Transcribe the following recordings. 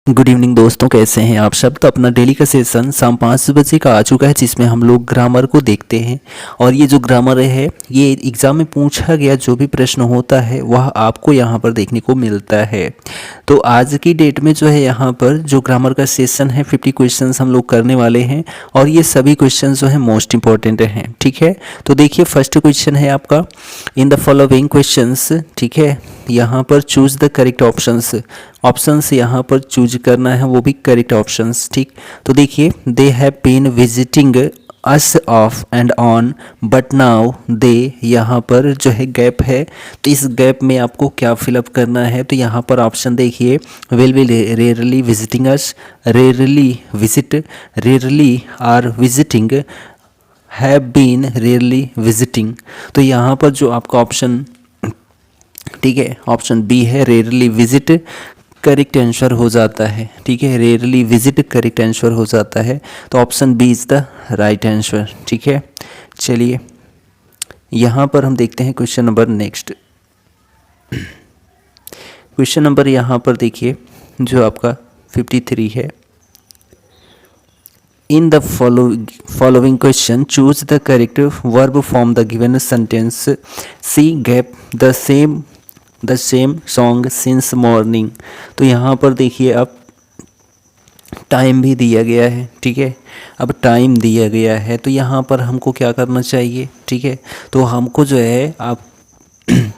Good evening दोस्तों, कैसे हैं आप सब। तो अपना डेली का सेशन शाम 5 बजे का आ चुका है, जिसमें हम लोग ग्रामर को देखते हैं। और ये जो ग्रामर है, ये एग्ज़ाम में पूछा गया जो भी प्रश्न होता है वह आपको यहाँ पर देखने को मिलता है। तो आज की डेट में जो है यहाँ पर जो ग्रामर का सेशन है 50 क्वेश्चंस हम लोग करने वाले हैं। और ये सभी क्वेश्चन जो है मोस्ट इंपॉर्टेंट हैं, ठीक है। तो देखिए फर्स्ट क्वेश्चन है आपका, इन द फॉलोइंग क्वेश्चंस, ठीक है। यहाँ पर चूज द करेक्ट ऑप्शंस यहाँ पर चूज करना है, वो भी करेक्ट ऑप्शंस, ठीक। तो देखिए, they have been visiting us off and on but now they, यहाँ पर जो है गैप है, तो इस गैप में आपको क्या फिलअप करना है। तो यहाँ पर ऑप्शन देखिए, will be rarely visiting us, rarely are visiting, have been rarely visiting. तो यहाँ पर जो आपका ऑप्शन, ठीक है, ऑप्शन बी है रेयरली विजिट, करेक्ट आंसर हो जाता है, ठीक है। रेयरली विजिट करेक्ट आंसर हो जाता है, तो option B is the right answer, ठीक है। चलिए यहाँ पर हम देखते हैं question number next. Question number यहाँ पर देखिए जो आपका 53 है। In the following question, choose the correct verb from the given sentence. See gap, the same song since morning. तो यहाँ पर देखिए अब टाइम भी दिया गया है, ठीक है। अब टाइम दिया गया है तो यहाँ पर हमको क्या करना चाहिए, ठीक है। तो हमको जो है आप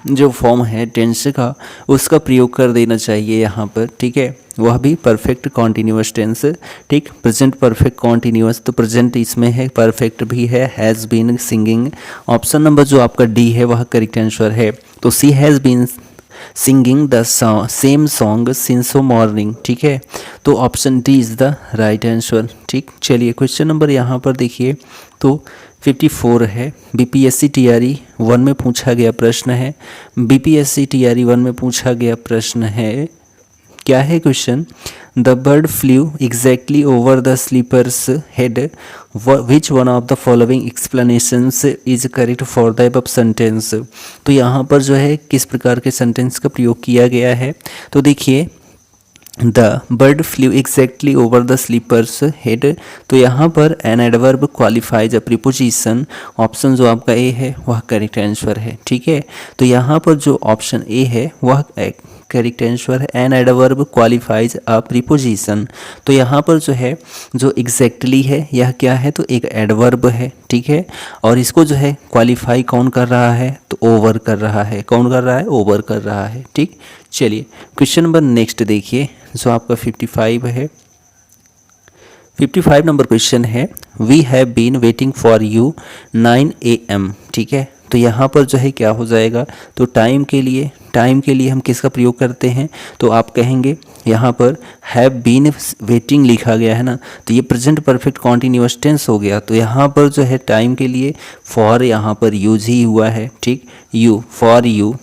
जो फॉर्म है टेंस का उसका प्रयोग कर देना चाहिए यहाँ पर, ठीक है। वह भी परफेक्ट कॉन्टिन्यूअस टेंस, ठीक। प्रेजेंट परफेक्ट कॉन्टिन्यूअस, तो प्रेजेंट इसमें है, परफेक्ट भी है, has been singing. Option number जो आपका डी है वह करेक्ट आंसर है। तो she has been singing the same song since morning, ठीक है। तो option D is the right answer, ठीक। चलिए क्वेश्चन नंबर यहाँ पर देखिए, तो 54 है। बीपीएससी टीआरई 1 में पूछा गया प्रश्न है। बीपीएससी टीआरई 1 में पूछा गया प्रश्न है, क्या है question, the bird flew exactly over the sleeper's head, which one of the following explanations is correct for the above sentence. तो यहाँ पर जो है किस प्रकार के सेंटेंस का प्रयोग किया गया है। तो देखिए, the bird flew exactly over the sleeper's head, तो यहाँ पर an adverb qualifies a preposition. Option जो आपका ए है वह करेक्ट आंसर है, ठीक है। तो यहाँ पर जो ऑप्शन ए है वह करेक्ट आंसर है, N adverb qualifies a preposition. तो यहाँ पर जो है जो एग्जैक्टली है यह क्या है, तो एक एडवर्ब है, ठीक है। और इसको जो है क्वालिफाई कौन कर रहा है, तो ओवर कर रहा है। कौन कर रहा है, ओवर कर रहा है, ठीक। चलिए क्वेश्चन नंबर नेक्स्ट देखिए जो आपका 55 है। 55 नंबर क्वेश्चन है, we have been waiting for you 9 AM, ठीक है। तो यहाँ पर जो है क्या हो जाएगा, तो टाइम के लिए हम किसका प्रयोग करते हैं, तो आप कहेंगे यहाँ पर हैव बीन वेटिंग लिखा गया है ना, तो ये प्रेजेंट परफेक्ट कॉन्टिन्यूअस टेंस हो गया। तो यहाँ पर जो है टाइम के लिए फॉर यहाँ पर यूज ही हुआ है, ठीक, यू, फॉर यू,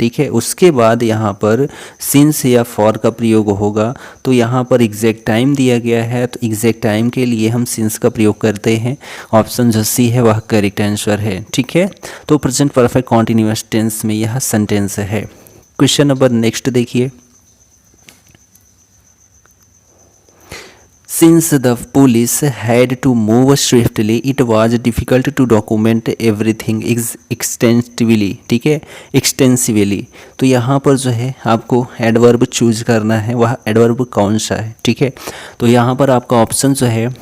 ठीक है। उसके बाद यहाँ पर सिंस या फॉर का प्रयोग होगा। तो यहाँ पर एग्जैक्ट टाइम दिया गया है, तो एग्जैक्ट टाइम के लिए हम सिंस का प्रयोग करते हैं। ऑप्शन जो सी है वह करेक्ट आंसर है, ठीक है। तो प्रेजेंट परफेक्ट कॉन्टिन्यूअस टेंस में यह सेंटेंस है। क्वेश्चन नंबर नेक्स्ट देखिए, Since the police had to move swiftly, it was difficult to document everything extensively, ठीक है, extensively। तो यहाँ पर जो है आपको एडवर्ब चूज करना है, वह एडवर्ब कौन सा है, ठीक है। तो यहाँ पर आपका ऑप्शन जो है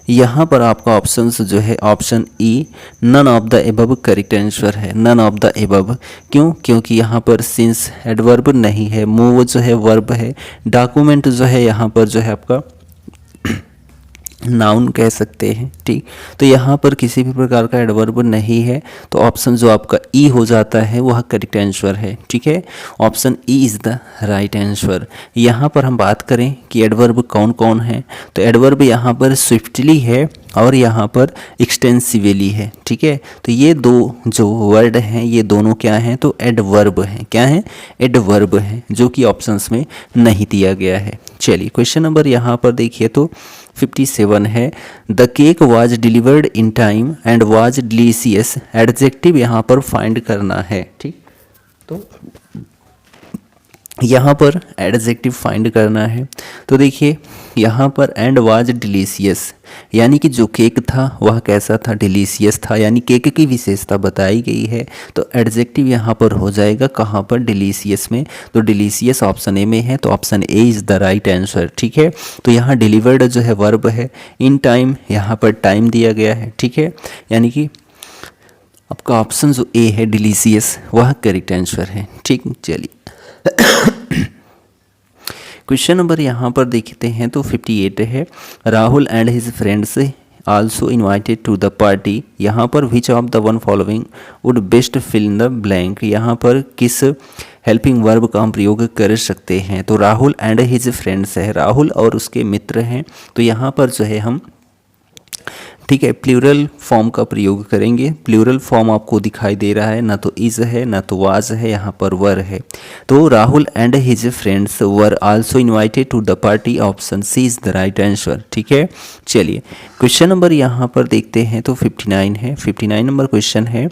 यहाँ पर आपका ऑप्शन जो है option E, none of the above correct answer है। नन ऑफ द एबव क्यों, क्योंकि यहाँ पर सिंस एडवर्ब नहीं है, मूव जो है वर्ब है, डॉक्यूमेंट जो है यहाँ पर जो है आपका नाउन कह सकते हैं, ठीक। तो यहाँ पर किसी भी प्रकार का एडवर्ब नहीं है, तो ऑप्शन जो आपका ई हो जाता है वह करेक्ट आंसर है, ठीक है। Option E is the right answer. यहाँ पर हम बात करें कि एडवर्ब कौन कौन है, तो एडवर्ब यहाँ पर स्विफ्टली है और यहाँ पर एक्सटेंसिवली है, ठीक है। तो ये दो जो वर्ड हैं ये दोनों क्या हैं, तो एडवर्ब हैं। क्या हैं, एडवर्ब हैं, जो कि ऑप्शंस में नहीं दिया गया है। चलिए क्वेश्चन नंबर यहाँ पर देखिए, तो 57 है, the cake was delivered in time and was delicious, adjective यहाँ पर फाइंड करना है, ठीक। तो यहाँ पर एडजेक्टिव फाइंड करना है। तो देखिए यहाँ पर एंड वाज डिलीशियस, यानी कि जो केक था वह कैसा था, डिलीशियस था, यानी केक की विशेषता बताई गई है। तो एडजेक्टिव यहाँ पर हो जाएगा कहाँ पर, डिलीशियस में। तो डिलीशियस ऑप्शन ए में है, तो option A is the right answer. ठीक है, तो यहाँ डिलीवर्ड जो है वर्ब है, इन टाइम यहाँ पर टाइम दिया गया है। ठीक है, यानी कि आपका ऑप्शन जो ए है डिलीशियस वह करेक्ट आंसर है। ठीक, चलिए क्वेश्चन नंबर यहाँ पर देखते हैं तो 58 है, Rahul and his friends also invited to the party. यहाँ पर which of the one following would best fill in the blank, यहाँ पर किस हेल्पिंग वर्ब का हम प्रयोग कर सकते हैं। तो राहुल एंड हिज फ्रेंड्स है, राहुल और उसके मित्र हैं। तो यहाँ पर जो है हम, ठीक है, प्लूरल फॉर्म का प्रयोग करेंगे। प्लूरल फॉर्म आपको दिखाई दे रहा है, ना तो इज है ना तो वाज है, यहाँ पर वर है। तो Rahul and his friends were also invited to the party, option C is the right answer. ठीक है, चलिए क्वेश्चन नंबर यहाँ पर देखते हैं तो 59 है। 59 नंबर क्वेश्चन है,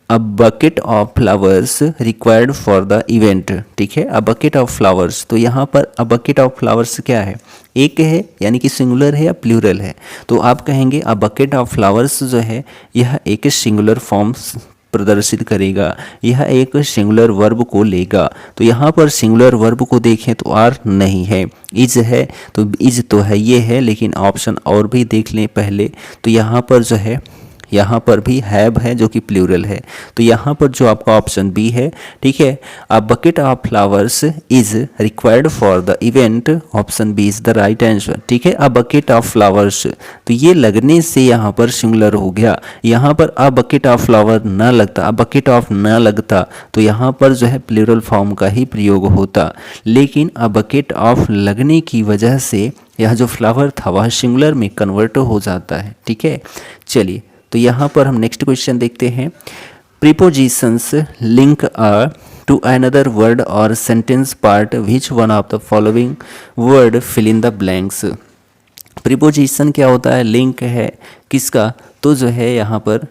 a bucket of flowers required for the event. ठीक है, अ बकेट ऑफ फ्लावर्स, तो यहाँ पर अ बकेट ऑफ फ्लावर्स क्या है, एक है यानी कि सिंगुलर है या प्लूरल है। तो आप कहेंगे अ बकेट ऑफ फ्लावर्स जो है यह एक सिंगुलर फॉर्म्स प्रदर्शित करेगा, यह एक सिंगुलर वर्ब को लेगा। तो यहाँ पर सिंगुलर वर्ब को देखें तो आर नहीं है, इज है। तो इज तो है, ये है, लेकिन ऑप्शन और भी देख लें पहले। तो यहाँ पर जो है, यहाँ पर भी हैव है जो कि प्लूरल है। तो यहाँ पर जो आपका ऑप्शन बी है। ठीक है, a bucket of flowers is required for the event, option B is the right answer. ठीक है, अ बकेट ऑफ फ्लावर्स, तो ये लगने से यहाँ पर सिंगुलर हो गया। यहाँ पर अ बकेट ऑफ फ्लावर ना लगता, अ बकेट ऑफ ना लगता, तो यहाँ पर जो है प्लूरल फॉर्म का ही प्रयोग होता। लेकिन अ बकेट ऑफ लगने की वजह से यह जो फ्लावर था वह सिंगुलर में कन्वर्ट हो जाता है। ठीक है, चलिए तो यहाँ पर हम नेक्स्ट क्वेश्चन देखते हैं, prepositions link a to another word और sentence part, which one of the following word fill in the blanks. Preposition क्या होता है, लिंक है किसका, तो जो है यहाँ पर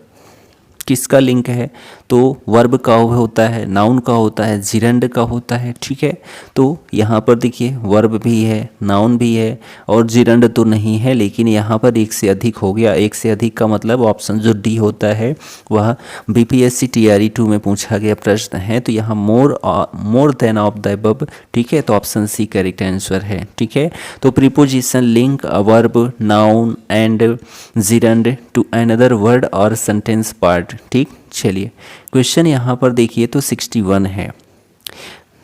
किसका लिंक है, तो वर्ब का होता है, नाउन का होता है, जिरंड का होता है। ठीक है, तो यहाँ पर देखिए वर्ब भी है, नाउन भी है और जिरंड तो नहीं है, लेकिन यहाँ पर एक से अधिक हो गया। एक से अधिक का मतलब ऑप्शन जो डी होता है वह बीपीएससी टीआरई 2 में पूछा गया प्रश्न है। तो यहाँ more than of the above. ठीक है, तो ऑप्शन सी करेक्ट आंसर है। ठीक है, तो preposition link a verb, noun and gerund to another word और सेंटेंस पार्ट। ठीक, चलिए क्वेश्चन यहाँ पर देखिए तो 61 है,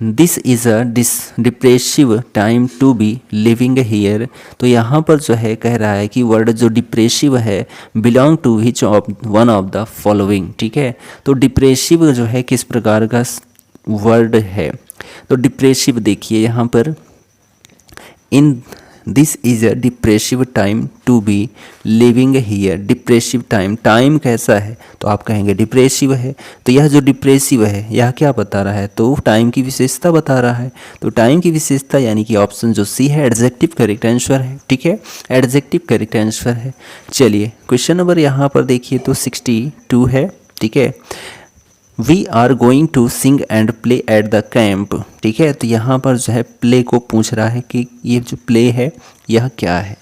this is a depressive time to be living here. तो यहाँ पर जो है कह रहा है कि वर्ड जो डिप्रेसिव है belong to which of one of the following. ठीक है, तो डिप्रेसिव जो है किस प्रकार का वर्ड है, तो डिप्रेसिव देखिए यहाँ पर, in this is a depressive time to be living here. Depressive time, time कैसा है, तो आप कहेंगे डिप्रेसिव है। तो यह जो डिप्रेसिव है यह क्या बता रहा है, तो टाइम की विशेषता बता रहा है। तो टाइम की विशेषता यानी कि ऑप्शन जो सी है एडजेक्टिव करेक्ट आंसर है। ठीक है, एडजेक्टिव करेक्ट आंसर है। चलिए क्वेश्चन नंबर यहाँ पर देखिए तो 62 है। ठीक है, we are going to sing and play at the camp. ठीक है, तो यहाँ पर जो है प्ले को पूछ रहा है कि ये जो प्ले है यह क्या है।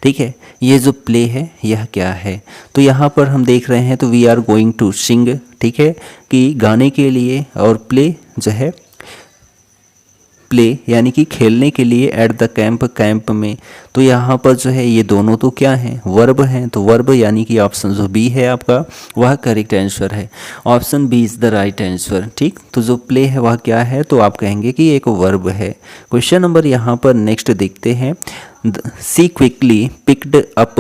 ठीक है, ये जो प्ले है यह क्या है, तो यहाँ पर हम देख रहे हैं तो we are going to sing. ठीक है, कि गाने के लिए, और प्ले जो है प्ले यानी कि खेलने के लिए एट द कैंप, कैंप में। तो यहाँ पर जो है ये दोनों तो क्या हैं, वर्ब हैं। तो वर्ब यानी कि ऑप्शन जो बी है आपका वह करेक्ट आंसर है। Option B is the right answer. ठीक, तो जो प्ले है वह क्या है, तो आप कहेंगे कि एक वर्ब है। क्वेश्चन नंबर यहाँ पर नेक्स्ट देखते हैं, she quickly picked up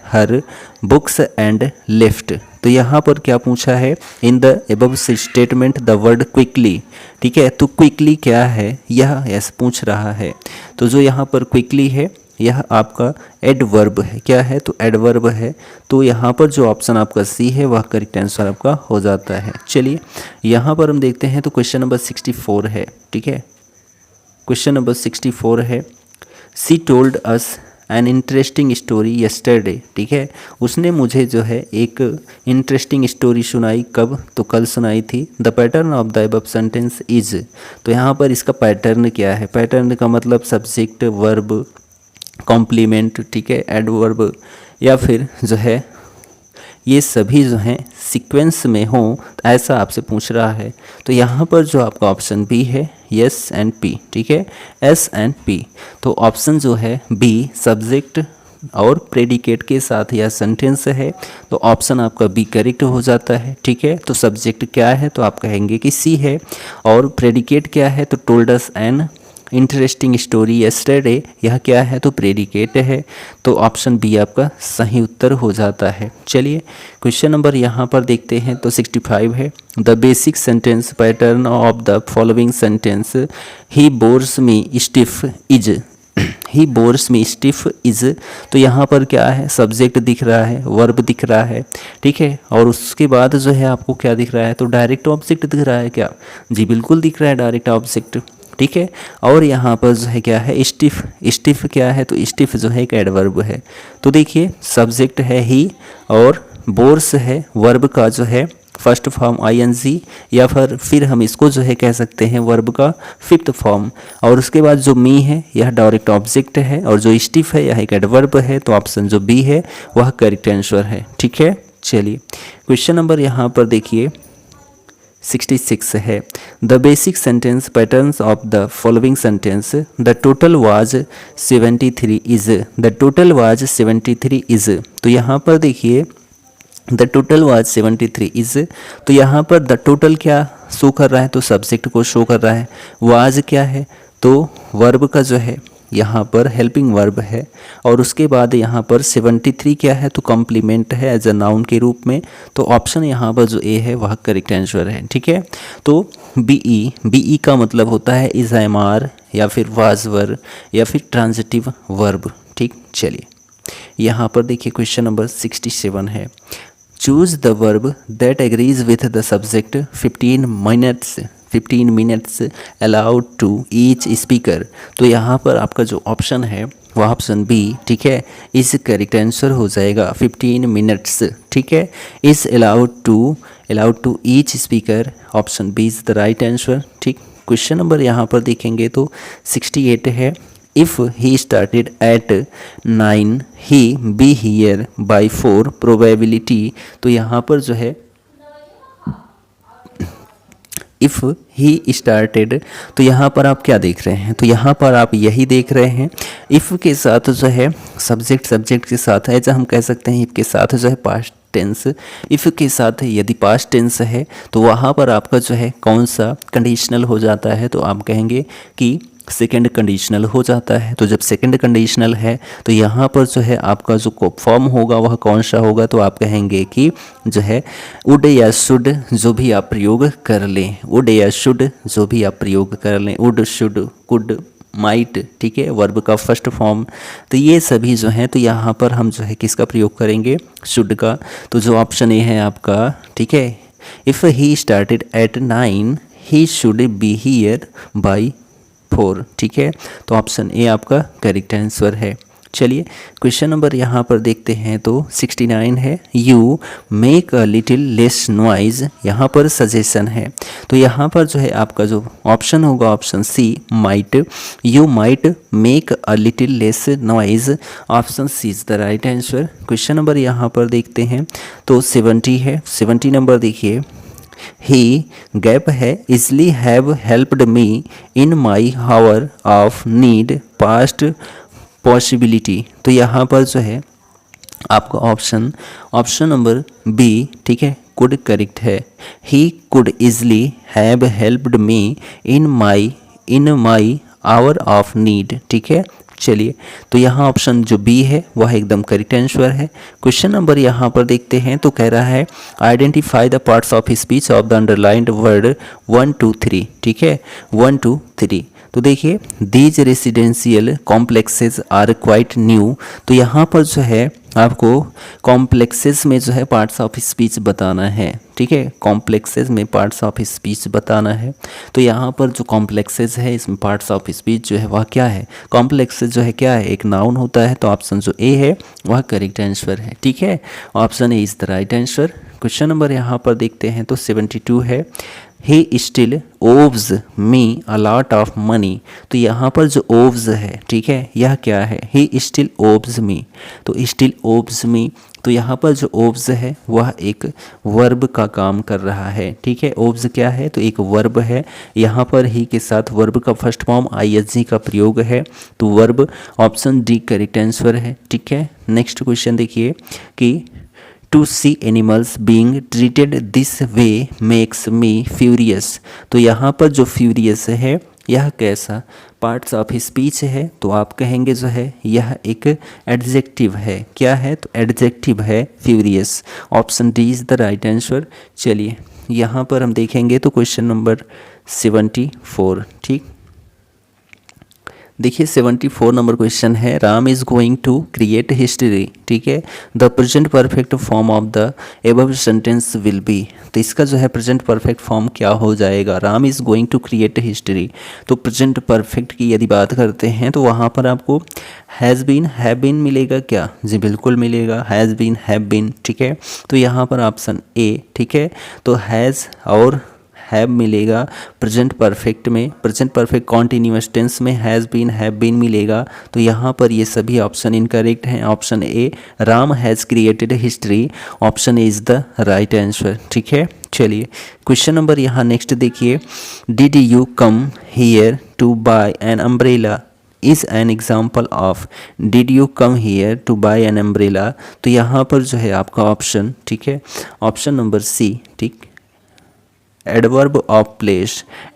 her books and left. तो यहाँ पर क्या पूछा है, in the above statement the word quickly. ठीक है, तो क्विकली क्या है यह ऐसा पूछ रहा है। तो जो यहाँ पर क्विकली है यह आपका एडवर्ब है। क्या है, तो एडवर्ब है। तो यहाँ पर जो ऑप्शन आपका सी है वह करेक्ट आंसर आपका हो जाता है। चलिए यहाँ पर हम देखते हैं तो क्वेश्चन नंबर 64 है। ठीक है, क्वेश्चन नंबर 64 है, सी told us an interesting story yesterday, ठीक है, उसने मुझे जो है एक इंटरेस्टिंग स्टोरी सुनाई, कब, तो कल सुनाई थी। The pattern of the above sentence is, तो यहाँ पर इसका पैटर्न क्या है, पैटर्न का मतलब सब्जेक्ट, वर्ब, कॉम्प्लीमेंट, ठीक है, एडवर्ब, या फिर जो है ये सभी जो हैं सीक्वेंस में हो, तो ऐसा आपसे पूछ रहा है। तो यहाँ पर जो आपका ऑप्शन बी है, यस एंड पी, ठीक है, एस एंड पी। तो ऑप्शन जो है बी सब्जेक्ट और प्रेडिकेट के साथ या सेंटेंस है, तो ऑप्शन आपका बी करेक्ट हो जाता है, ठीक है। तो सब्जेक्ट क्या है, तो आप कहेंगे कि सी है, और प्रेडिकेट क्या है, तो told us an interesting story yesterday, यह क्या है, तो प्रेडिकेट है। तो ऑप्शन बी आपका सही उत्तर हो जाता है। चलिए क्वेश्चन नंबर यहाँ पर देखते हैं, तो 65 है। The basic sentence pattern of the following sentence he bores me stiff is, he bores me stiff is, तो यहाँ पर क्या है, सब्जेक्ट दिख रहा है, वर्ब दिख रहा है, ठीक है, और उसके बाद जो है आपको क्या दिख रहा है, तो डायरेक्ट ऑब्जेक्ट दिख रहा है क्या, जी बिल्कुल दिख रहा है डायरेक्ट ऑब्जेक्ट, ठीक है। और यहाँ पर जो है क्या है, स्टिफ, स्टिफ क्या है, तो स्टिफ जो है एक एडवर्ब है। तो देखिए सब्जेक्ट है ही, और बोर्स है वर्ब का जो है फर्स्ट फॉर्म आईएनजी, या फिर हम इसको जो है कह सकते हैं वर्ब का फिफ्थ फॉर्म, और उसके बाद जो मी है यह डायरेक्ट ऑब्जेक्ट है, और जो स्टिफ है यह एक एडवर्ब है। तो ऑप्शन जो बी है वह करेक्ट आंसर है, ठीक है। चलिए क्वेश्चन नंबर यहाँ पर देखिए 66 है। The basic sentence patterns of the following sentence, the total was 73 is, the total was 73 is, तो यहाँ पर देखिए द टोटल वाज 73 इज, तो यहाँ पर द टोटल क्या शो कर रहा है, तो सब्जेक्ट को शो कर रहा है। वाज क्या है, तो वर्ब का जो है यहाँ पर हेल्पिंग वर्ब है, और उसके बाद यहाँ पर 73 क्या है, तो कॉम्प्लीमेंट है एज अ नाउन के रूप में। तो ऑप्शन यहाँ पर जो ए है वह करेक्ट आंसर है, ठीक है। तो बीई, बीई का मतलब होता है इज एम आर, या फिर वाज वर, या फिर ट्रांजिटिव वर्ब, ठीक। चलिए यहाँ पर देखिए क्वेश्चन नंबर 67 है। Choose the verb that agrees with the subject 15 minutes allowed to each speaker, तो यहाँ पर आपका जो ऑप्शन है वह ऑप्शन बी, ठीक है, इस करेक्ट आंसर हो जाएगा 15 मिनट्स, ठीक है। Is allowed to each speaker, option B is the right answer, ठीक। क्वेश्चन नंबर यहाँ पर देखेंगे तो 68 है। If he started at 9 he be here by 4 probability, तो यहाँ पर जो है इफ़ ही स्टार्टेड, तो यहाँ पर आप क्या देख रहे हैं, तो यहाँ पर आप यही देख रहे हैं, इफ़ के साथ जो है सब्जेक्ट के साथ है, जब हम कह सकते हैं इफ़ के साथ जो है पास्ट टेंस, इफ़ के साथ यदि पास्ट टेंस है तो वहाँ पर आपका जो है कौन सा कंडीशनल हो जाता है, तो आप कहेंगे कि सेकेंड कंडीशनल हो जाता है। तो जब सेकेंड कंडीशनल है तो यहाँ पर जो है आपका जो फॉर्म होगा वह कौन सा होगा, तो आप कहेंगे कि जो है वुड या शुड जो भी आप प्रयोग कर लें, वुड या शुड जो भी आप प्रयोग कर लें, वुड, शुड, कुड, माइट, ठीक है, वर्ब का फर्स्ट फॉर्म। तो ये सभी जो हैं तो यहाँ पर हम जो है किसका प्रयोग करेंगे, शुड का। तो जो ऑप्शन ए है आपका, ठीक है, if he started at 9 he should be here by 4, ठीक है। तो ऑप्शन ए आपका करेक्ट आंसर है। चलिए क्वेश्चन नंबर यहाँ पर देखते हैं तो 69 है। You make a little less noise, यहाँ पर सजेशन है, तो यहाँ पर जो है आपका जो ऑप्शन होगा option C might, you might make a little less noise, option C is the right answer. Question number यहाँ पर देखते हैं तो 70 है। 70 नंबर देखिए, ही गैप है easily have helped me in my hour of need past possibility, तो यहाँ पर जो है आपका ऑप्शन नंबर बी, ठीक है, कुड करेक्ट है। He could easily have helped me in my hour of need, ठीक है। चलिए तो यहाँ ऑप्शन जो बी है वह एकदम करेक्ट आंसर है। क्वेश्चन नंबर यहाँ पर देखते हैं तो कह रहा है identify the parts of speech of the underlined word 1 2 3, ठीक है, 1 2 3। तो देखिए these residential complexes are quite new. तो यहाँ पर जो है आपको कॉम्प्लेक्सेस में जो है पार्ट्स ऑफ स्पीच बताना है, ठीक है, कॉम्प्लेक्सेस में पार्ट्स ऑफ स्पीच बताना है। तो यहाँ पर जो कॉम्प्लेक्सेस है इसमें पार्ट्स ऑफ स्पीच जो है वह क्या है, कॉम्प्लेक्सेस जो है क्या है, एक नाउन होता है। तो ऑप्शन जो ए है वह करेक्ट आंसर है, ठीक है, option A is the right answer. Question number यहाँ पर देखते हैं तो 72 है, he still obs me a lot of money. तो यहाँ पर जो ओव्स है, ठीक है, यह क्या है, ही स्टिल ओव्स मी। तो स्टिल ओव्स मी, तो यहाँ पर जो ओव्स है वह एक वर्ब का काम कर रहा है, ठीक है, ओव्स क्या है, तो एक वर्ब है। यहाँ पर ही के साथ वर्ब का फर्स्ट फॉर्म आईएनजी का प्रयोग है, तो verb option D correct answer है, ठीक है। नेक्स्ट क्वेश्चन देखिए कि to see animals being treated this way makes me furious. तो यहाँ पर जो फ्यूरियस है यह कैसा पार्ट्स ऑफ स्पीच है, तो आप कहेंगे जो है यह एक एडजेक्टिव है, क्या है, तो एडजेक्टिव है furious, option D is the right answer. चलिए यहाँ पर हम देखेंगे तो क्वेश्चन नंबर 74, ठीक, देखिए 74 नंबर क्वेश्चन है, Ram is going to create history, ठीक है, the present perfect form of the above sentence will be. तो इसका जो है प्रेजेंट परफेक्ट फॉर्म क्या हो जाएगा, Ram is going to create history. तो प्रेजेंट परफेक्ट की यदि बात करते हैं तो वहाँ पर आपको हैज़ बीन हैव बीन मिलेगा क्या, जी बिल्कुल मिलेगा, हैज़ बीन हैव बीन, ठीक है। तो यहाँ पर ऑप्शन ए, ठीक है, तो हैज़ और हैव मिलेगा प्रेजेंट परफेक्ट में, प्रेजेंट परफेक्ट कॉन्टिन्यूअस टेंस में हैज़ बीन हैव बीन मिलेगा। तो यहाँ पर ये सभी ऑप्शन इनकरेक्ट हैं, option A Ram has created history, option A is the right answer, ठीक है। चलिए क्वेश्चन नंबर यहाँ नेक्स्ट देखिए, did you come here to buy an umbrella is an example of did you come here to buy an umbrella. तो यहाँ पर जो है आपका ऑप्शन, ठीक है, ऑप्शन नंबर सी, ठीक, adverb of place,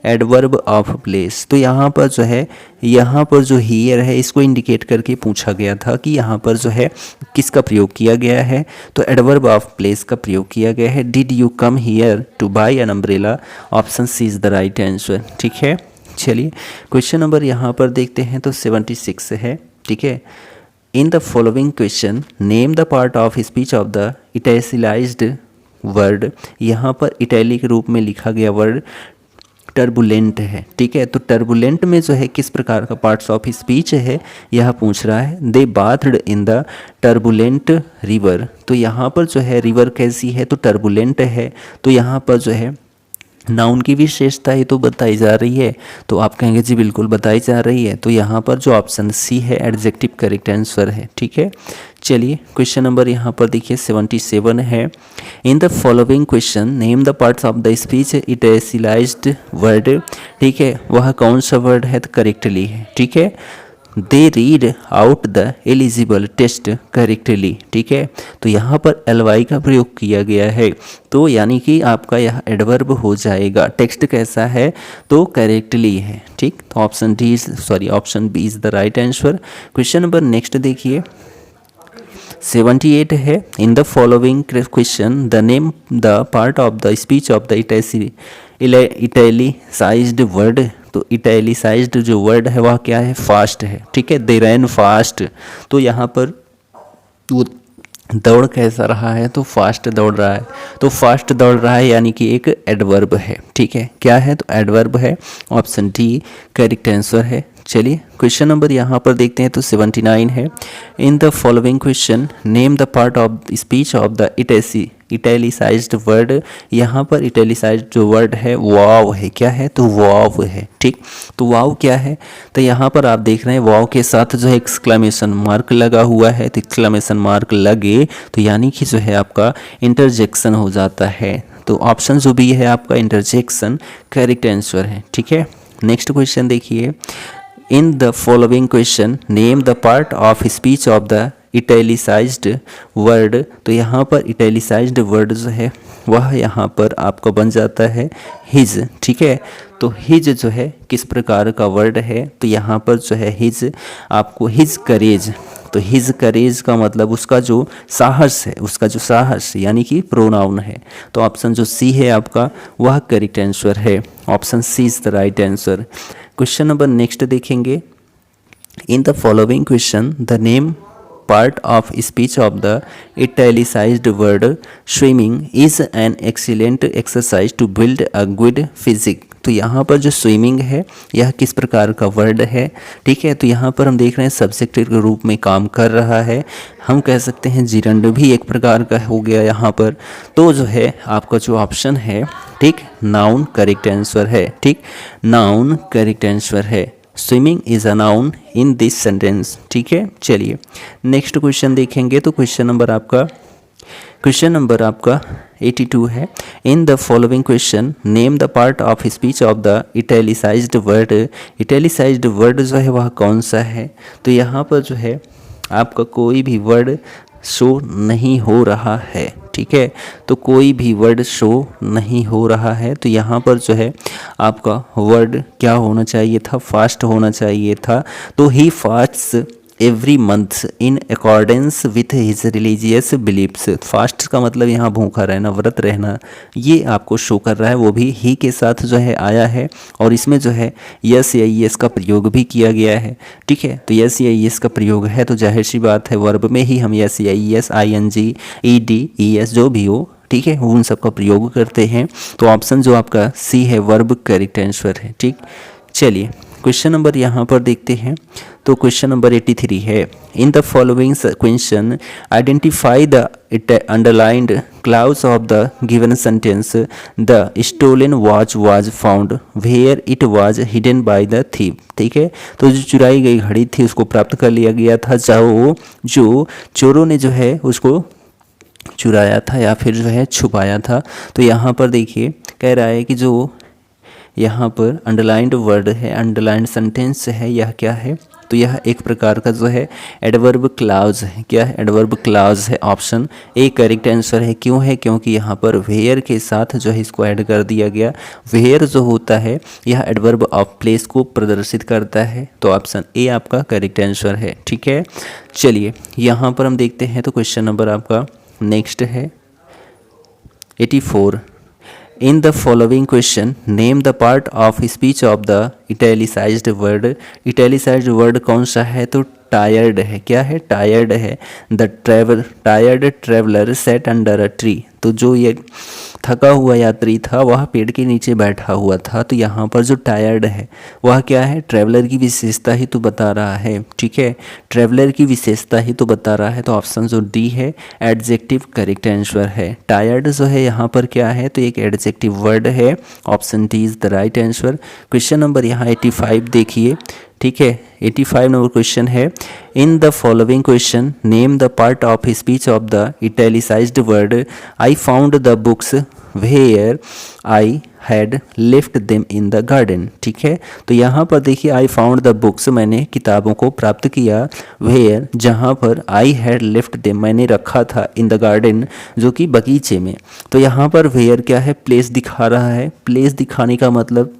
adverb of place. तो यहाँ पर जो है, यहाँ पर जो हियर है इसको इंडिकेट करके पूछा गया था कि यहाँ पर जो है किसका प्रयोग किया गया है, तो एडवर्ब ऑफ प्लेस का प्रयोग किया गया है। Did you come here to buy an umbrella, option C is the right answer, ठीक है। चलिए क्वेश्चन नंबर यहाँ पर देखते हैं तो 76 है, ठीक है, in the following question name the part of speech of the italicized word. यहाँ पर इटैलिक रूप में लिखा गया वर्ड टर्बुलेंट है, ठीक है। तो टर्बुलेंट में जो है किस प्रकार का पार्ट्स ऑफ स्पीच है यह पूछ रहा है। They bathed in the turbulent river. तो यहाँ पर जो है रिवर कैसी है, तो टर्बुलेंट है। तो यहाँ पर जो है नाउन की विशेषता ही तो बताई जा रही है, तो आप कहेंगे जी बिल्कुल बताई जा रही है। तो यहाँ पर जो ऑप्शन सी है एडजेक्टिव करेक्ट आंसर है, ठीक है। चलिए क्वेश्चन नंबर यहाँ पर देखिए 77 है, in the following question name the parts of the speech italicized word, ठीक है, वह कौन सा वर्ड है, तो करेक्टली है, ठीक है। They read out the eligible test correctly, ठीक है। तो यहाँ पर एलवाई का प्रयोग किया गया है, तो यानी कि आपका यह एडवर्ब हो जाएगा। टेक्स्ट कैसा है, तो करेक्टली है, ठीक। तो option D option B is the right answer. Question number next देखिए 78 है, in the following question the name the part of the speech of the italicised word. तो इटैलिसाइज्ड जो वर्ड है वह क्या है, फास्ट है, ठीक है, दे रैन फास्ट। तो यहाँ पर वो दौड़ कैसा रहा है, तो फास्ट दौड़ रहा है। तो फास्ट दौड़ रहा है यानी कि एक एडवर्ब है, ठीक है, क्या है, तो एडवर्ब है, ऑप्शन डी करेक्ट आंसर है। चलिए क्वेश्चन नंबर यहाँ पर देखते हैं तो 79 है, in the following question name the part of speech of the italicised word. यहाँ पर इटैलिसाइज्ड जो वर्ड है वाव है, क्या है, तो वाव है, ठीक। तो वाव क्या है, तो यहाँ पर आप देख रहे हैं वाव के साथ जो है एक्सक्लेमेशन मार्क लगा हुआ है। तो एक्सक्लेमेशन मार्क लगे तो यानी कि जो है आपका इंटरजेक्शन हो जाता है। तो ऑप्शन जो भी है आपका इंटरजेक्शन करेक्ट आंसर है, ठीक है। नेक्स्ट क्वेश्चन देखिए, इन the following question name the part of speech of the italicised word. तो यहाँ पर इटैलिसाइज्ड वर्ड जो है वह यहाँ पर आपका बन जाता है हिज, ठीक है। तो हिज जो है किस प्रकार का वर्ड है, तो यहाँ पर जो है हिज आपको हिज करेज। तो हिज करेज का मतलब उसका जो साहस है, उसका जो साहस यानी कि प्रोनाउन है। तो ऑप्शन जो सी है आपका वह करेक्ट आंसर है, option C is the right answer. Question number next देखेंगे। In the following question the name part of speech of the italicized word swimming is an excellent exercise to build a good physique। तो यहाँ पर जो swimming है यह किस प्रकार का वर्ड है, ठीक है। तो यहाँ पर हम देख रहे हैं सब्जेक्ट के रूप में काम कर रहा है। हम कह सकते हैं जिरंड भी एक प्रकार का हो गया यहाँ पर। तो जो है आपका जो ऑप्शन है, ठीक, नाउन करेक्ट आंसर है, ठीक, नाउन करेक्ट आंसर है। Swimming is a noun in this sentence, ठीक है। चलिए नेक्स्ट क्वेश्चन देखेंगे। तो क्वेश्चन नंबर आपका 82 है। In the following question name the part of speech of the italicised word. Italicised word जो है वह कौन सा है। तो यहाँ पर जो है आपका कोई भी वर्ड शो नहीं हो रहा है, ठीक है। तो कोई भी वर्ड शो नहीं हो रहा है। तो यहाँ पर जो है आपका वर्ड क्या होना चाहिए था, फास्ट होना चाहिए था। तो he fasts every month in accordance with his religious believes. Fast का मतलब यहाँ भूखा रहना, व्रत रहना, ये आपको शो कर रहा है। वो भी ही के साथ जो है आया है और इसमें जो है यस या यस का प्रयोग भी किया गया है, ठीक है। तो यस या यस का प्रयोग है तो जाहिर सी बात है वर्ब में ही हम यस या यस, ING, ED, ES जो भी हो, ठीक है, उन सब का प्रयोग करते हैं। तो ऑप्शन जो आपका सी है वर्ब करेक्ट आंसर है, ठीक। चलिए क्वेश्चन नंबर यहाँ पर देखते हैं। तो क्वेश्चन नंबर 83 है। In the following question identify the underlined clause of the given sentence. The stolen watch was found where it was hidden by the thief, ठीक है। तो जो चुराई गई घड़ी थी उसको प्राप्त कर लिया गया था, जो चोरों ने जो है उसको चुराया था या फिर जो है छुपाया था। तो यहाँ पर देखिए कह रहा है कि जो यहाँ पर अंडरलाइंड वर्ड है, अंडरलाइंड सेंटेंस है, यह क्या है। तो यह एक प्रकार का जो है एडवर्ब क्लाउज है। क्या है, एडवर्ब क्लाउज है। ऑप्शन ए करेक्ट आंसर है। क्यों है, क्योंकि यहाँ पर वेयर के साथ जो है इसको ऐड कर दिया गया। वेयर जो होता है यह एडवर्ब ऑफ प्लेस को प्रदर्शित करता है। तो ऑप्शन ए आपका करेक्ट आंसर है, ठीक है। चलिए यहाँ पर हम देखते हैं। तो क्वेश्चन नंबर आपका नेक्स्ट है 84। इन the following question name the part of speech of the italicised word. Italicised word कौन सा है। तो टायर्ड है। क्या है, टायर्ड है। The tired traveller set under a tree. तो जो ये थका हुआ यात्री था वह पेड़ के नीचे बैठा हुआ था। तो यहाँ पर जो टायर्ड है वह क्या है, ट्रैवलर की विशेषता ही तो बता रहा है, ठीक है। ट्रैवलर की विशेषता ही तो बता रहा है। तो ऑप्शन जो डी है एडजेक्टिव करेक्ट आंसर है। टायर्ड जो है यहाँ पर क्या है, तो एक एडजेक्टिव वर्ड है। Option D is the right answer. Question number यहाँ 85 देखिए, ठीक है। 85 नंबर क्वेश्चन है। In the following question name the part of speech of the italicised word. I found the books where I had left them in the garden, ठीक है। तो यहाँ पर देखिए आई फाउंड द बुक्स, मैंने किताबों को प्राप्त किया। वेयर जहाँ पर आई हैड लेफ्ट देम मैंने रखा था, इन द गार्डन जो कि बगीचे में। तो यहाँ पर वेयर क्या है, प्लेस दिखा रहा है। प्लेस दिखाने का मतलब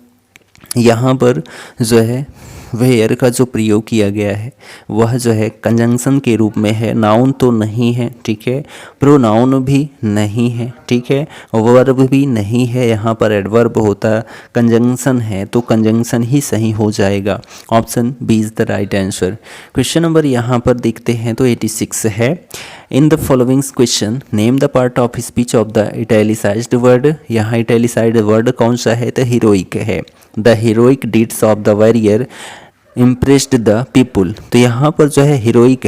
यहाँ पर जो है वेयर का जो प्रयोग किया गया है वह जो है कंजंक्शन के रूप में है। नाउन तो नहीं है, ठीक है। प्रोनाउन भी नहीं है, ठीक है। वर्ब भी नहीं है। यहाँ पर एडवर्ब होता, कंजंक्शन है तो कंजंक्शन ही सही हो जाएगा। Option B is the right answer. Question number यहाँ पर देखते हैं। तो 86 है। In the following question name the part of speech of the italicised word. यहाँ इटैलिसाइज्ड वर्ड कौन सा है, तो हीरोइक है। The heroic deeds of the warrior impressed the people. तो यहाँ पर जो है हीरोइक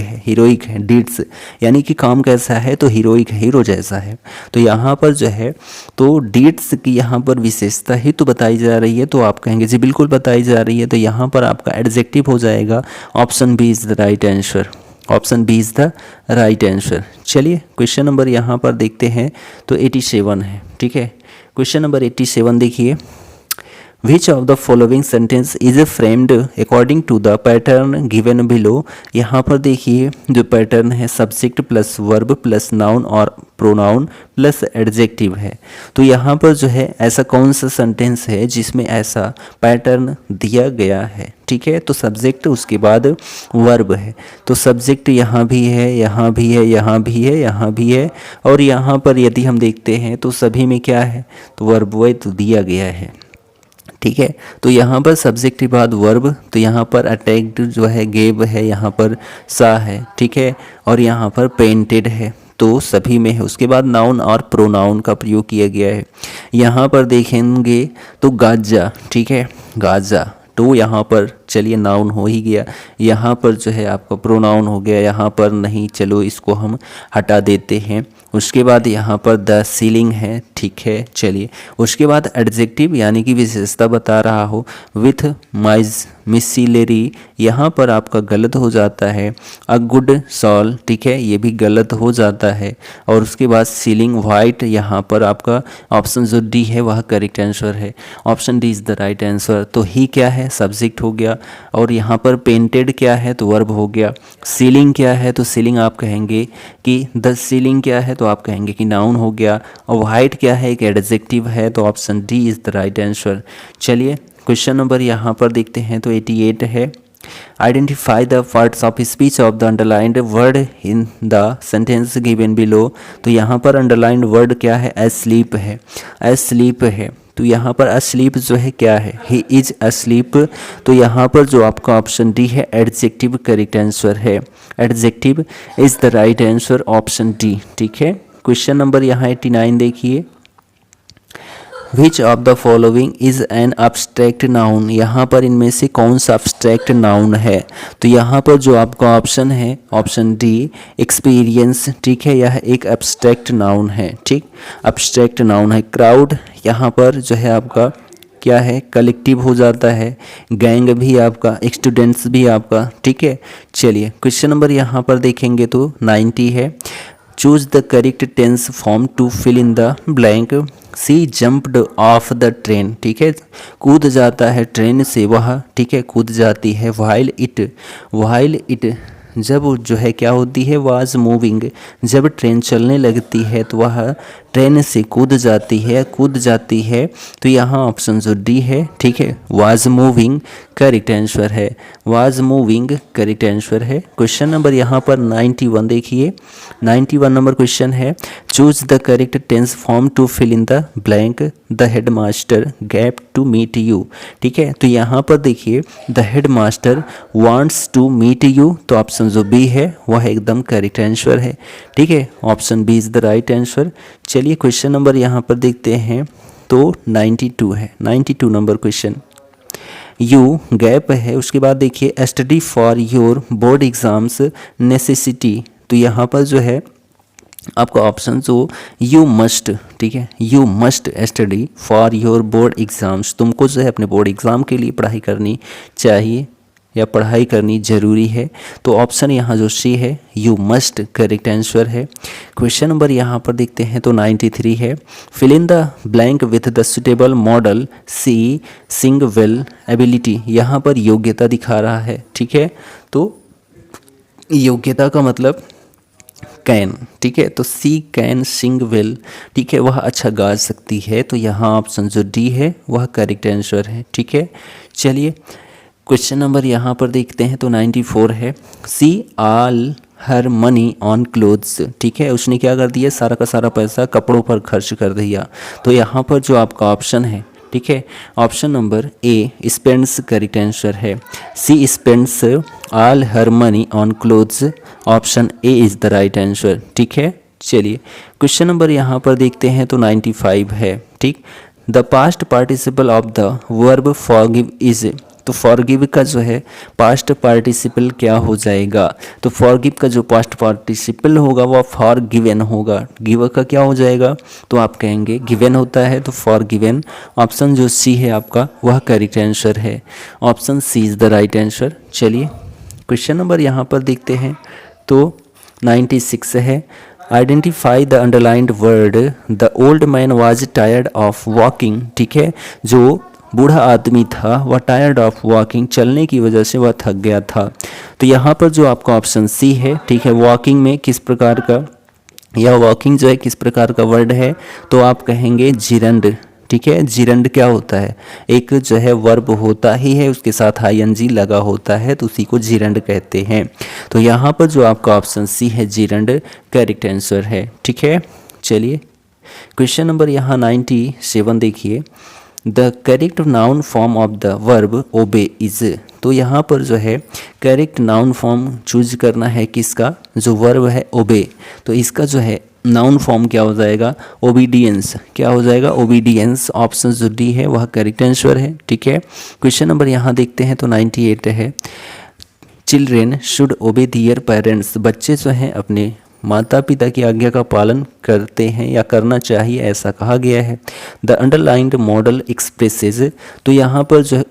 है डीड्स यानी कि काम कैसा है, तो हीरोइक है, हीरो जैसा है। तो यहाँ पर जो है तो डीड्स की यहाँ पर विशेषता ही तो बताई जा रही है। तो आप कहेंगे जी बिल्कुल बताई जा रही है। तो यहाँ पर आपका एडजेक्टिव हो जाएगा। Option B is the right answer. Option B is the right answer. चलिए क्वेश्चन नंबर यहाँ पर देखते हैं। तो 87 है, ठीक है। क्वेश्चन नंबर 87 देखिए। Which of the following sentence is framed according to the pattern given below। यहाँ पर देखिए जो पैटर्न है subject plus verb plus noun और प्रोनाउन प्लस एडजेक्टिव है। तो यहाँ पर जो है ऐसा कौन सा सेंटेंस है जिसमें ऐसा पैटर्न दिया गया है, ठीक है। तो सब्जेक्ट उसके बाद वर्ब है। तो सब्जेक्ट यहाँ भी है, यहाँ भी है, यहाँ भी है, यहाँ भी है और यहाँ पर यदि हम देखते हैं तो सभी में क्या है, तो वर्ब तो दिया गया है, ठीक है। तो यहाँ पर सब्जेक्ट के बाद वर्ब, तो यहाँ पर अटैक्ड जो है गेव है, यहाँ पर सा है, ठीक है, और यहाँ पर पेंटेड है, तो सभी में है। उसके बाद नाउन और प्रोनाउन का प्रयोग किया गया है। यहाँ पर देखेंगे तो गाजा, ठीक है, गाजा, तो यहाँ पर चलिए नाउन हो ही गया। यहाँ पर जो है आपका प्रोनाउन हो गया, यहाँ पर नहीं, चलो इसको हम हटा देते हैं। उसके बाद यहाँ पर द सीलिंग है, ठीक है, चलिए। उसके बाद एडजेक्टिव यानी कि विशेषता बता रहा हो, विथ माइज मिसिलरी, यहाँ पर आपका गलत हो जाता है। अ गुड सॉल, ठीक है, ये भी गलत हो जाता है। और उसके बाद सीलिंग वाइट, यहाँ पर आपका ऑप्शन जो डी है वह करेक्ट आंसर है। Option D is the right answer. तो ही क्या है, सब्जेक्ट हो गया। और यहाँ पर पेंटेड क्या है, तो वर्ब हो गया। सीलिंग क्या है, तो सीलिंग आप कहेंगे कि द सीलिंग क्या है, तो आप कहेंगे कि नाउन हो गया। और वाइट क्या है, एक एडजेक्टिव है, तो option D is the right answer. चलिए क्वेश्चन नंबर यहाँ पर देखते हैं, तो 88 है। Identify the parts of speech of the underlined word in the sentence given below. तो यहाँ पर अंडरलाइंड वर्ड क्या है, एस्लीप है, एस्लीप है। तो यहाँ पर अस्लीप जो है क्या है, ही इज अस्लीप। तो यहाँ पर जो आपका ऑप्शन डी है एडजेक्टिव करेक्ट आंसर है। Adjective is the right answer, option D, ठीक है। क्वेश्चन नंबर यहाँ 89 देखिए। विच of the following is an abstract noun. यहाँ पर इनमें से कौन सा अब्स्ट्रैक्ट नाउन है, तो यहाँ पर जो आपका ऑप्शन है, ऑप्शन डी एक्सपीरियंस, ठीक है, यह एक अब्स्ट्रैक्ट नाउन है, ठीक, अब्स्ट्रैक्ट नाउन है। क्राउड यहाँ पर जो है आपका क्या है, कलेक्टिव हो जाता है। गैंग भी आपका, स्टूडेंट्स भी आपका, ठीक है। चलिए क्वेश्चन नंबर यहाँ पर देखेंगे तो 90 है। Choose the correct tense form to fill in the blank. She jumped off the train, ठीक है, कूद जाता है ट्रेन से वह, ठीक है, कूद जाती है। वाइल इट जब जो है क्या होती है, वाज मूविंग, जब ट्रेन चलने लगती है तो वह ट्रेन से कूद जाती है। तो यहाँ ऑप्शन जो डी है, ठीक है, वाज मूविंग करेक्ट आंसर है, वाज मूविंग करेक्ट आंसर है। क्वेश्चन नंबर यहाँ पर 91 देखिए। 91 नंबर क्वेश्चन है, choose the correct tense form to fill in the blank. The headmaster gap to meet you, ठीक है। तो यहाँ पर देखिए the headmaster wants to meet you, तो ऑप्शन जो बी है वह एकदम करेक्ट आंसर है, ठीक है, option B is the right answer. चलिए क्वेश्चन नंबर यहाँ पर देखते हैं, तो 92 है। 92 नंबर क्वेश्चन, यू गैप है। उसके बाद देखिए study for your board exams necessity. तो यहाँ पर जो है आपका ऑप्शन जो यू मस्ट, ठीक है, you must study for your board exams. तुमको जो है अपने बोर्ड एग्ज़ाम के लिए पढ़ाई करनी चाहिए या पढ़ाई करनी ज़रूरी है। तो ऑप्शन यहाँ जो सी है यू मस्ट करेक्ट आंसर है। क्वेश्चन नंबर यहाँ पर देखते हैं तो 93 है। Fill in the blank with the suitable modal. C sing well ability, यहाँ पर योग्यता दिखा रहा है, ठीक है, तो योग्यता का मतलब कैन, ठीक है, तो सी कैन सिंग वेल, ठीक है, वह अच्छा गा सकती है। तो यहाँ ऑप्शन जो डी है वह करेक्ट आंसर है, ठीक है। चलिए क्वेश्चन नंबर यहाँ पर देखते हैं तो 94 है। She all her money on clothes, ठीक है, उसने क्या कर दिया, सारा का सारा पैसा कपड़ों पर खर्च कर दिया। तो यहाँ पर जो आपका ऑप्शन है, ठीक है, option number A spends correct answer है। She spends all her money on clothes, option A is the right answer, ठीक है। चलिए क्वेश्चन नंबर यहाँ पर देखते हैं तो 95 है, ठीक। The past participle of the verb forgive is. तो फॉरगिव का जो है पास्ट पार्टिसिपल क्या हो जाएगा, तो फॉरगिव का जो पास्ट पार्टिसिपल होगा वह फॉर गिवन होगा। गिव का क्या हो जाएगा, तो आप कहेंगे गिवन होता है तो फॉर गिवन। ऑप्शन जो सी है आपका वह करेक्ट आंसर है, option C is the right answer. चलिए क्वेश्चन नंबर यहाँ पर देखते हैं तो 96 है। Identify the underlined word. The old man was tired of walking, ठीक है, जो बूढ़ा आदमी था वह टायर्ड ऑफ वॉकिंग, चलने की वजह से वह थक गया था। तो यहाँ पर जो आपका ऑप्शन सी है, ठीक है, वॉकिंग में किस प्रकार का या वॉकिंग जो है किस प्रकार का वर्ड है, तो आप कहेंगे जिरंड, ठीक है। जिरंड क्या होता है, एक जो है वर्ब होता ही है, उसके साथ आईएनजी लगा होता है, तो उसी को जिरंड कहते हैं। तो यहाँ पर जो आपका ऑप्शन सी है जिरंड करेक्ट आंसर है, ठीक है। चलिए क्वेश्चन नंबर यहाँ 97 देखिए। The correct noun form of the verb obey is. तो यहाँ पर जो है करेक्ट नाउन फॉर्म चूज करना है किसका, जो वर्ब है ओबे, तो इसका जो है नाउन फॉर्म क्या हो जाएगा, ओबीडियंस। क्या हो जाएगा, ओबीडियंस। ऑप्शन जो डी है वह करेक्ट आंसर है। ठीक है, क्वेश्चन नंबर यहाँ देखते हैं तो 98 है, चिल्ड्रेन शुड ओबे दियर पेरेंट्स। बच्चे जो हैं अपने माता पिता की आज्ञा का पालन करते हैं या करना चाहिए, ऐसा कहा गया है। द अंडरलाइंड मॉडल एक्सप्रेसेस, तो यहाँ पर जो है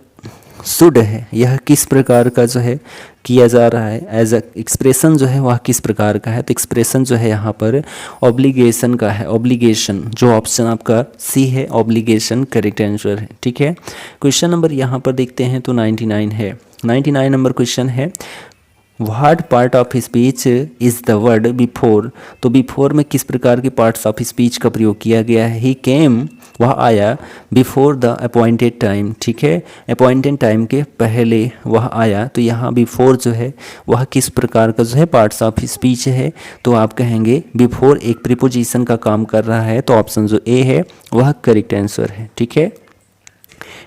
शुड है, यह किस प्रकार का जो है किया जा रहा है, एज अ एक्सप्रेशन जो है वह किस प्रकार का है, तो एक्सप्रेशन जो है यहाँ पर ऑब्लिगेशन का है, ऑब्लिगेशन। जो ऑप्शन आपका सी है, ऑब्लिगेशन करेक्ट आंसर है। ठीक है, क्वेश्चन नंबर यहाँ पर देखते हैं तो 99 है। 99 नंबर क्वेश्चन है, what part of speech is the word before. तो बिफोर में किस प्रकार के पार्ट्स ऑफ स्पीच का प्रयोग किया गया है, ही केम, वह आया, बिफोर द अपॉइंटेड टाइम। ठीक है, अपॉइंटेड टाइम के पहले वह आया, तो यहाँ बिफोर जो है वह किस प्रकार का जो है पार्ट्स ऑफ स्पीच है, तो आप कहेंगे बिफोर एक प्रीपोजिशन का काम कर रहा है, तो ऑप्शन जो ए है वह करेक्ट आंसर है। ठीक है,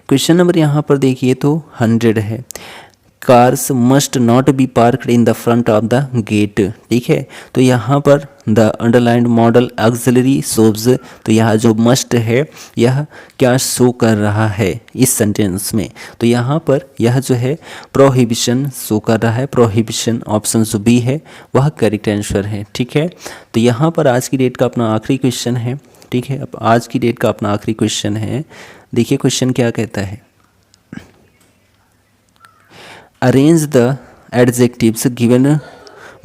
क्वेश्चन नंबर यहाँ पर देखिए तो 100 है, cars must not be parked in the front of the gate. ठीक है, तो यहाँ पर the underlined modal auxiliary shows, तो यहाँ जो मस्ट है यह क्या शो कर रहा है इस सेंटेंस में, तो यहाँ पर यह जो है प्रोहिबिशन शो कर रहा है, प्रोहिबिशन। ऑप्शन जो बी है वह करेक्ट आंसर है। ठीक है, तो यहाँ पर आज की डेट का अपना आखिरी क्वेश्चन है। ठीक है, अब आज की डेट का अपना आखिरी क्वेश्चन है, देखिए क्वेश्चन क्या कहता है, arrange the adjectives given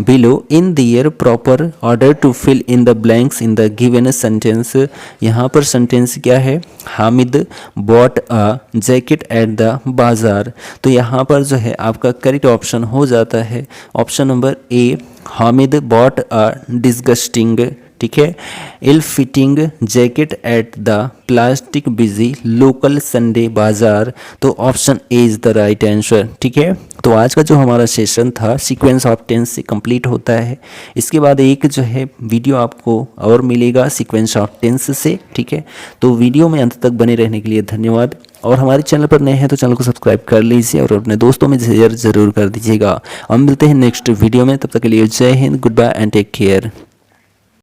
below in their proper order to fill in the blanks in the given sentence. यहाँ पर सेंटेंस क्या है, Hamid bought a jacket at the bazaar. तो यहाँ पर जो है आपका करेक्ट ऑप्शन हो जाता है option number A, Hamid bought a disgusting, ठीक है, ill fitting jacket at the plastic busy local Sunday bazaar. तो option A is the right answer. ठीक है, तो आज का जो हमारा सेशन था सीक्वेंस ऑफ टेंस से कंप्लीट होता है। इसके बाद एक जो है वीडियो आपको और मिलेगा सीक्वेंस ऑफ टेंस से। ठीक है, तो वीडियो में अंत तक बने रहने के लिए धन्यवाद, और हमारे चैनल पर नए हैं तो चैनल को सब्सक्राइब कर लीजिए और अपने दोस्तों में शेयर जरूर कर दीजिएगा। हम मिलते हैं नेक्स्ट वीडियो में, तब तक के लिए जय हिंद, goodbye and take care.